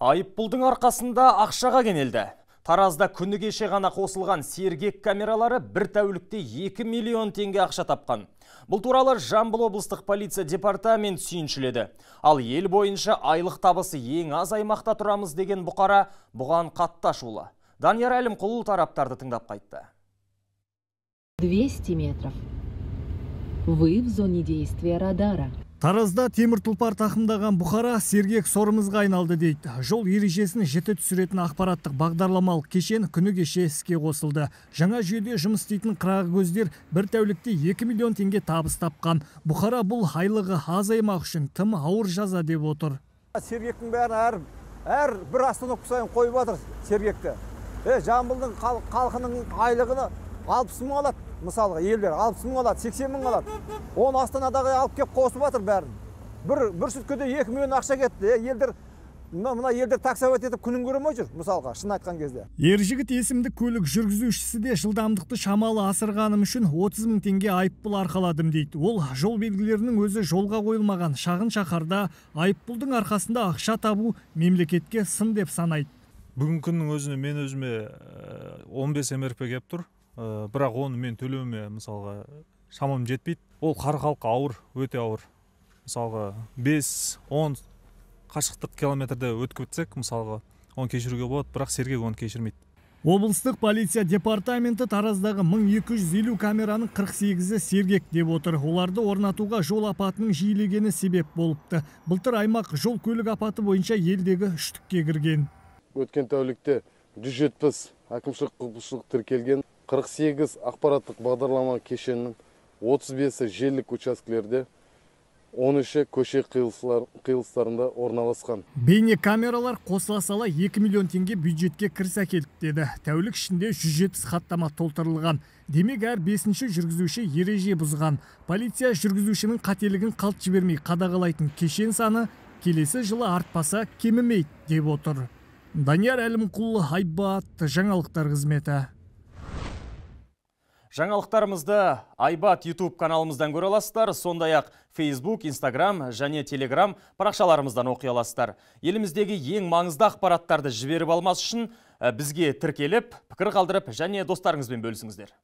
Айыппұлдың арқасында ақшаға кенелді. Таразда күні кеше ғана қосылған сергек камералары бір тәулікте 2 миллион теңге ақша тапқан. Бұл туралы Жамбыл облыстық полиция департамент сүйіншіледі. Ал ел бойынша айлық табысы ең аз аймақта тұрамыз деген бұқара бұған қатты ашулы. Данияр Әлімқұл тараптарды тыңдап қайтты. 200 метров. Вы в зоне действия радара. Таразда темір тұлпар тақымдаған бұқара сергек сорымызға айналды дейді. Жол ережесін жіті түсіретін ақпараттық бағдарламалық кешен күні кеше іске қосылды. Жаңа жүйеде жұмыс істейтін қырағы көздер бір тәулікте 2 миллион теңге табыс тапқан. Бұқара бұл айлығы аз аймақ үшін тым ауыр жаза деп отыр. Сергектің бәрін әр бір остановка сайын қойып жатыр сергекті. Жамбылдың халқының айлығыны 60 мың алады. Мысалға, елдер 60 мың алады, 80 мың алады. Оны Астанадағы алып кеп қосып жатыр бәрін. Бір сүткеде 2 миллион ақша кетті. Елдер таксовать етіп күнін көремей жүр, мысалға, шын айтқан кезде. Ержігіт есімді көлік жүргізушісі де жылдамдықты шамалы асырғаным үшін 30 мың теңге айыппұл арқаладым дейді. Ол жол белгілерінің өзі жолға қойылмаған шағын шаһарда айыппұлдың арқасында ақша табу мемлекетке сын деп санайды. Бүгін күннің өзіне мен өзіме 15 МРП кеп тұр. Бірақ оны мен төлеуіме мысалға шамам жетпейді. Ол қар халқы ауыр, өте ауыр. Мысалға 5-10 қашықтық километрде өтіп өтсек, мысалға оны кешіруге болады, бірақ сергек оны кешірмейді. Облыстық полиция департаменті Тараздағы 1250 камераның 48-і сергек деп отыр. Оларды орнатуға жол апатының жиілегені себеп болыпты. Былтыр аймақ жол көлік апаты бойынша елдегі үштікке кірген. Өткен тәулікте 170 әкімшілік құқықбұзушылық тіркелген. 48 ақпараттық бағдарлама кешенінің 35-і желілік учаскелерде, 13-і көше қиылыстарында орналасқан. Бейне камералар қосыла сала 2 миллион теңге бюджетке кіріс әкелді деді. Тәулік ішінде 170 хаттама толтырылған. Демек әр 5-ші жүргізуші ереже бұзған. Полиция жүргізушінің қателігін қалт жібермей қадағалайтын кешен саны келесі жылы артпаса кемімейді деп отыр. Данияр Әлімқұл, Айбат, жаңалықтар қызметі. Жаңалықтарымызды Айбат YouTube каналымыздан көре аласыздар, сондай-ақ Facebook, Instagram және Telegram парақшаларымыздан оқи аласыздар. Еліміздегі ең маңызды ақпараттарды жіберіп алмас үшін бізге тіркеліп, пікір қалдырып және достарыңызбен бөлісіңіздер.